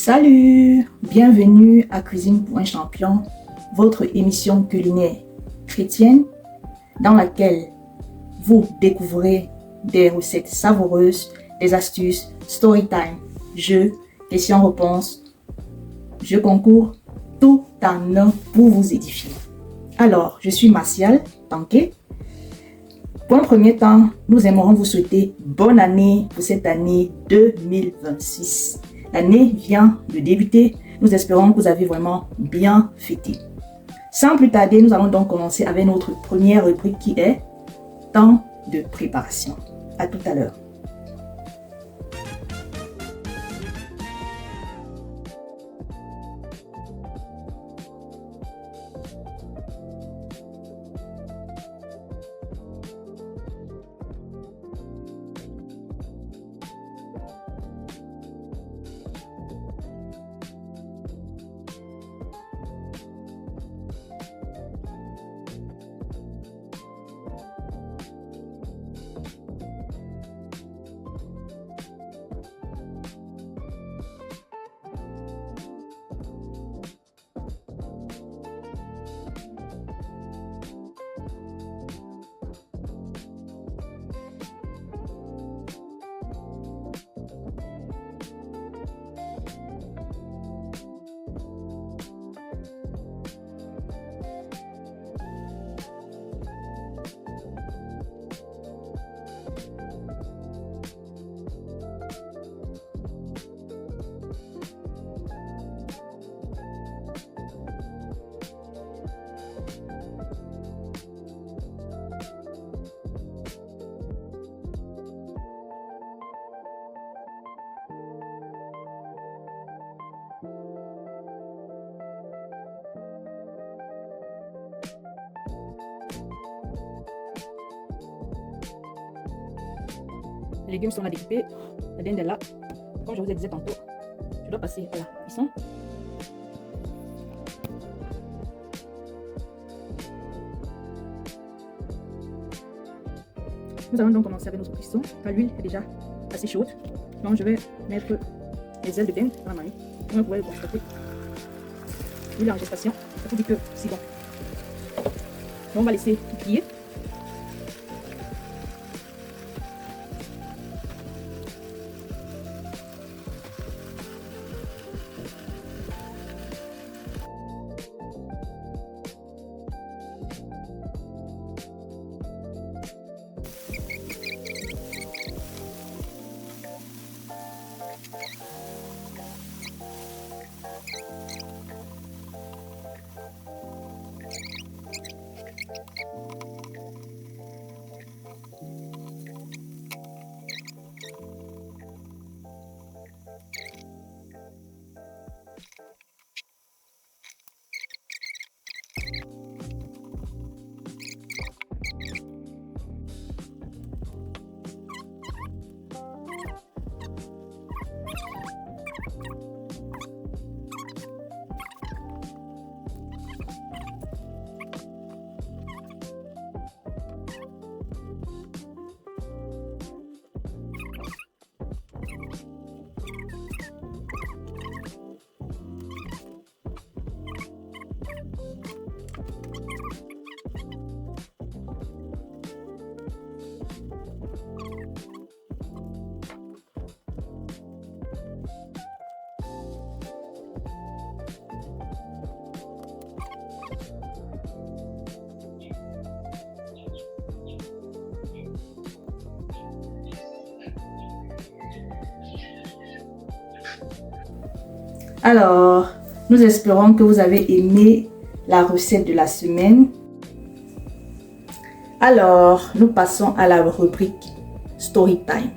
Salut, bienvenue à Cuisine pour un champion, votre émission culinaire chrétienne dans laquelle vous découvrez des recettes savoureuses, des astuces, story time, jeux, questions-réponses, jeux concours, tout en un pour vous édifier. Alors, je suis Martial Tanké. Pour un premier temps, nous aimerons vous souhaiter bonne année pour cette année 2026. L'année vient de débuter. Nous espérons que vous avez vraiment bien fêté. Sans plus tarder, nous allons donc commencer avec notre première rubrique qui est temps de préparation. À tout à l'heure. Les légumes sont là découpés, la dinde est là. Comme je vous ai dit tantôt, je dois passer à la cuisson. Nous allons donc commencer avec notre cuisson. L'huile est déjà assez chaude. Donc je vais mettre les ailes de dinde dans la marmite. Vous pouvez le constater. L'huile en gestation, ça vous dit que c'est bon. Donc on va laisser cuire. Alors, nous espérons que vous avez aimé la recette de la semaine. Alors, nous passons à la rubrique Story Time.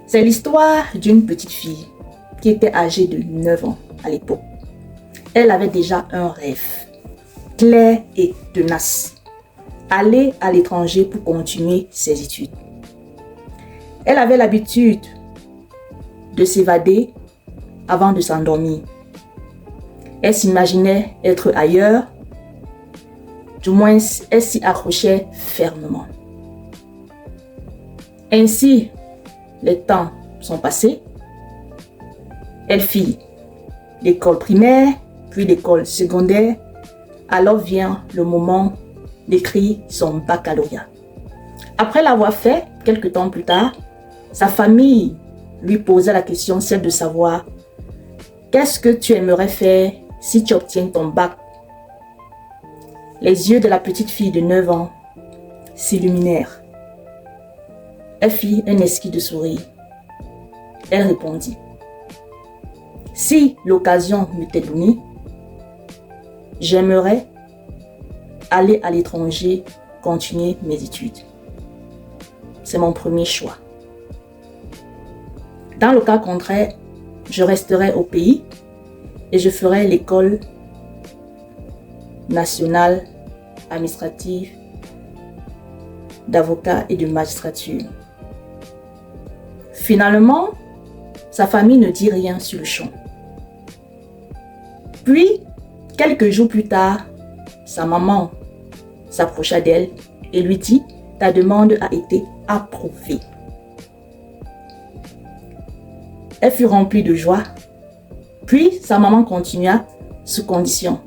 C'est l'histoire d'une petite fille qui était âgée de 9 ans à l'époque. Elle avait déjà un rêve clair et tenace: aller à l'étranger pour continuer ses études. Elle avait l'habitude de s'évader avant de s'endormir. Elle s'imaginait être ailleurs, du moins elle s'y accrochait fermement. Ainsi, les temps sont passés. Elle fit l'école primaire, puis l'école secondaire. Alors vient le moment d'écrire son baccalauréat. Après l'avoir fait, quelques temps plus tard, sa famille lui posa la question, celle de savoir qu'est-ce que tu aimerais faire si tu obtiens ton bac. Les yeux de la petite fille de 9 ans s'illuminèrent. Elle fit un esquisse de sourire. Elle répondit, si l'occasion m'était donnée, j'aimerais aller à l'étranger, continuer mes études. C'est mon premier choix. Dans le cas contraire, je resterai au pays et je ferai l'école nationale administrative d'avocat et de magistrature. Finalement, sa famille ne dit rien sur le champ. Puis, quelques jours plus tard, sa maman s'approcha d'elle et lui dit « Ta demande a été approuvée ». Elle fut remplie de joie. Puis, sa maman continua sous condition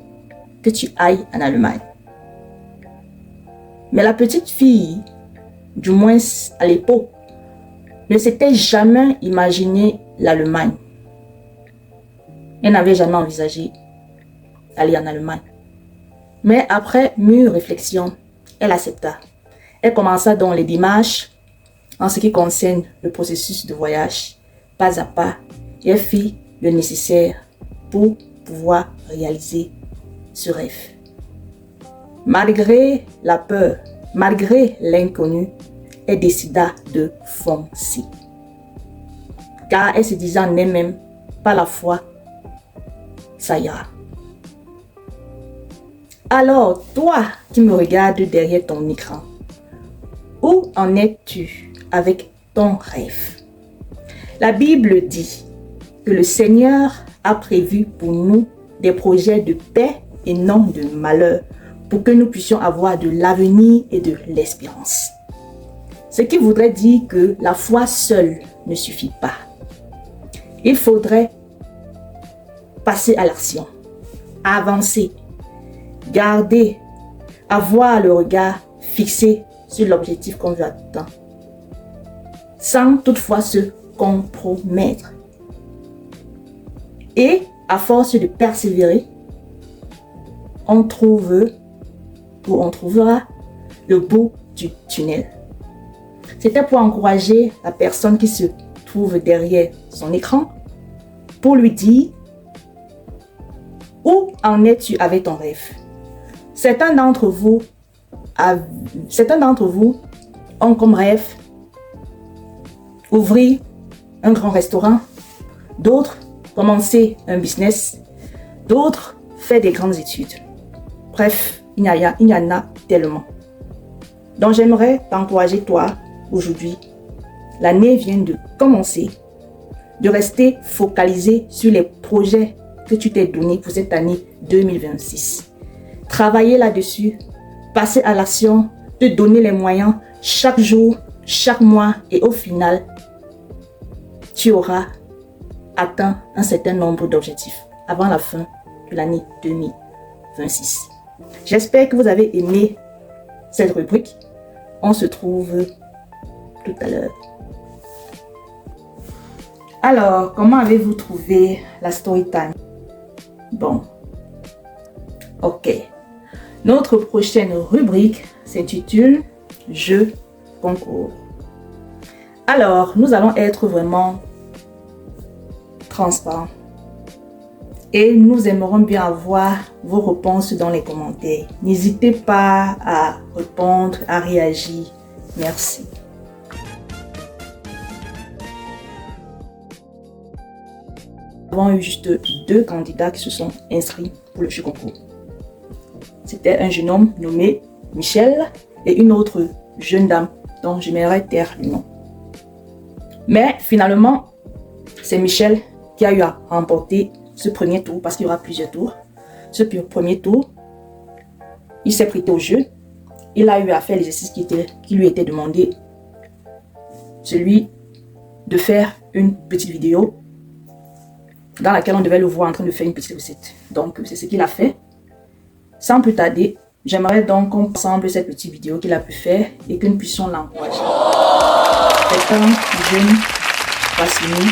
que tu ailles en Allemagne. Mais la petite fille, du moins à l'époque, ne s'était jamais imaginé l'Allemagne. Elle n'avait jamais envisagé d'aller en Allemagne. Mais après mûre réflexion, elle accepta. Elle commença donc les démarches en ce qui concerne le processus de voyage, pas à pas, et elle fit le nécessaire pour pouvoir réaliser ce rêve. Malgré la peur, malgré l'inconnu, elle décida de foncer. Car elle se disait en elle-même, par la foi, ça ira. Alors, toi qui me regardes derrière ton écran, où en es-tu avec ton rêve? La Bible dit que le Seigneur a prévu pour nous des projets de paix et non de malheur, pour que nous puissions avoir de l'avenir et de l'espérance. Ce qui voudrait dire que la foi seule ne suffit pas. Il faudrait passer à l'action, avancer, garder, avoir le regard fixé sur l'objectif qu'on veut atteindre, sans toutefois se compromettre. Et à force de persévérer, on trouvera le bout du tunnel. C'était pour encourager la personne qui se trouve derrière son écran, pour lui dire où en es-tu avec ton rêve. Certains d'entre vous ont comme rêve ouvrir un grand restaurant, d'autres commencer un business, d'autres faire des grandes études. Bref, il y en a tellement. Donc j'aimerais t'encourager toi aujourd'hui. L'année vient de commencer, de rester focalisé sur les projets que tu t'es donné pour cette année 2026. Travailler là-dessus, passer à l'action, te donner les moyens chaque jour, chaque mois et au final, tu auras atteint un certain nombre d'objectifs avant la fin de l'année 2026. J'espère que vous avez aimé cette rubrique. On se trouve tout à l'heure. Alors, comment avez-vous trouvé la story time? Bon. Ok. Notre prochaine rubrique s'intitule Jeu concours. Alors, nous allons être vraiment transparents. Et nous aimerons bien avoir vos réponses dans les commentaires. N'hésitez pas à répondre, à réagir. Merci. Nous avons eu juste 2 candidats qui se sont inscrits pour le jeu concours. C'était un jeune homme nommé Michel et une autre jeune dame dont j'aimerais taire le nom. Mais finalement, c'est Michel qui a eu à remporter ce premier tour, parce qu'il y aura plusieurs tours. Ce premier tour, il s'est prêté au jeu. Il a eu à faire l'exercice qui lui était demandé. Celui de faire une petite vidéo dans laquelle on devait le voir en train de faire une petite recette. Donc, c'est ce qu'il a fait. Sans plus tarder, j'aimerais donc qu'on ensemble cette petite vidéo qu'il a pu faire et que nous puissions l'encourager. C'est un jeune passionné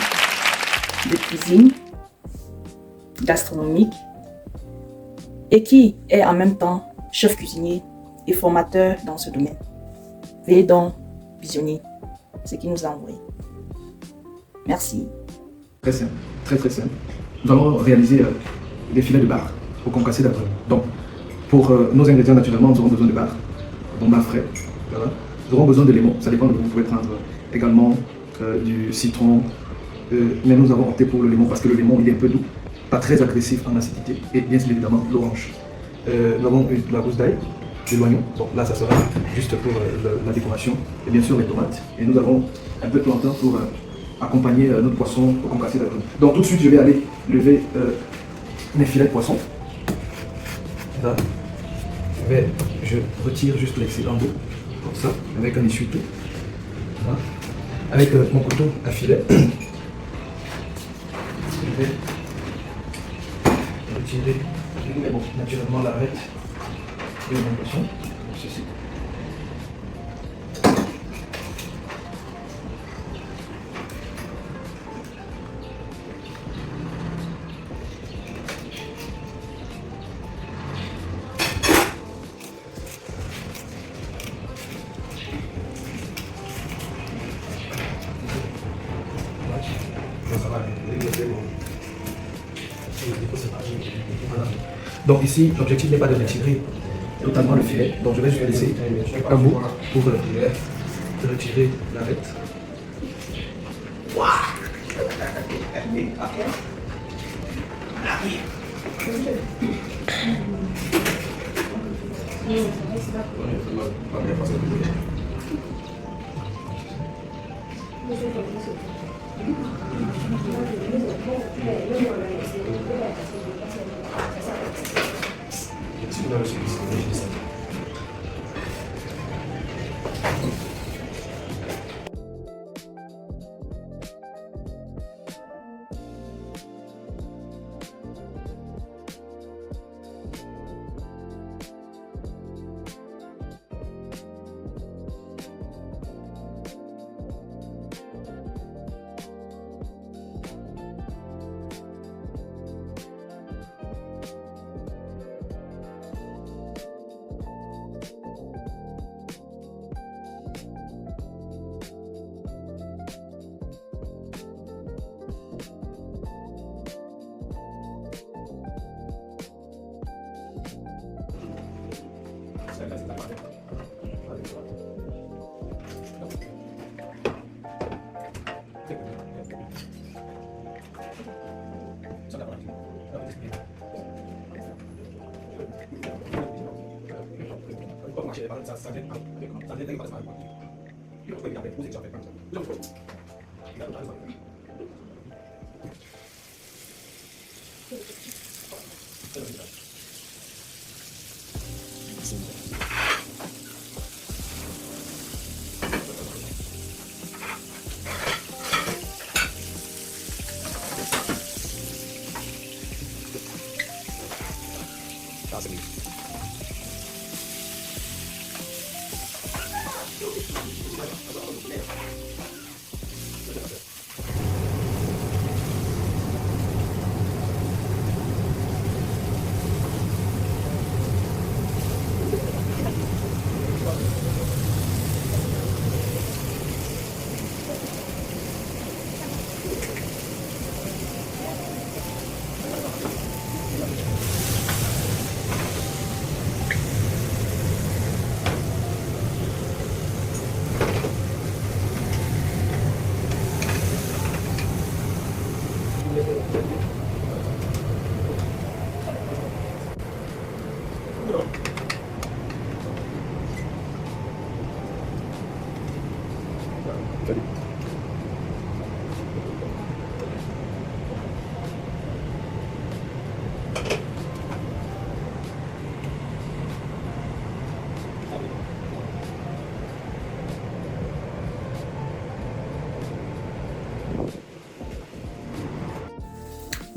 de cuisine gastronomique et qui est en même temps chef cuisinier et formateur dans ce domaine. Veuillez donc visionner ce qu'il nous a envoyé. Merci. Très simple, très simple. Nous allons réaliser des filets de bar au concassé d'avoine. Donc, pour nos ingrédients, naturellement, nous aurons besoin de bar, donc bar frais. Voilà. Nous aurons besoin de limon, ça dépend de vous. Vous pouvez prendre également du citron, mais nous avons opté pour le limon parce que le limon il est un peu doux, pas très agressif en acidité, et bien évidemment l'orange. Nous avons de la gousse d'ail, de l'oignon, donc là ça sera juste pour la décoration, et bien sûr les tomates. Et nous avons un peu de plantain pour accompagner notre poisson au concassé d'avoine. Donc tout de suite je vais aller lever mes filets de poisson. Là, je retire juste l'excédent d'eau, comme ça, avec un essuie-tout. Voilà. Avec mon couteau à filet, je vais retirer naturellement l'arête de mon poisson, comme ceci. Donc ici, l'objectif n'est pas de retirer totalement le filet, donc je vais juste laisser un bout pour retirer l'arête.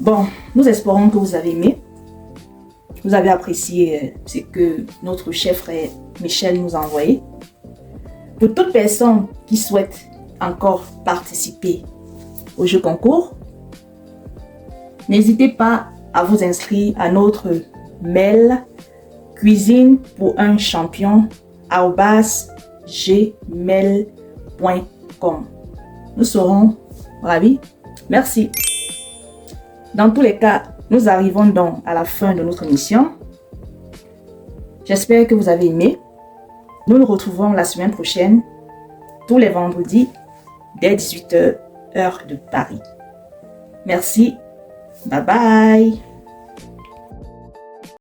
Bon, nous espérons que vous avez aimé. Vous avez apprécié ce que notre chef frère Michel nous a envoyé. Pour toute personne qui souhaite encore participer au jeu concours, n'hésitez pas à vous inscrire à notre mail cuisine pour un champion@gmail.com. Nous serons ravis. Merci. Dans tous les cas, nous arrivons donc à la fin de notre mission. J'espère que vous avez aimé. Nous nous retrouvons la semaine prochaine, tous les vendredis, dès 18h, heure de Paris. Merci. Bye bye.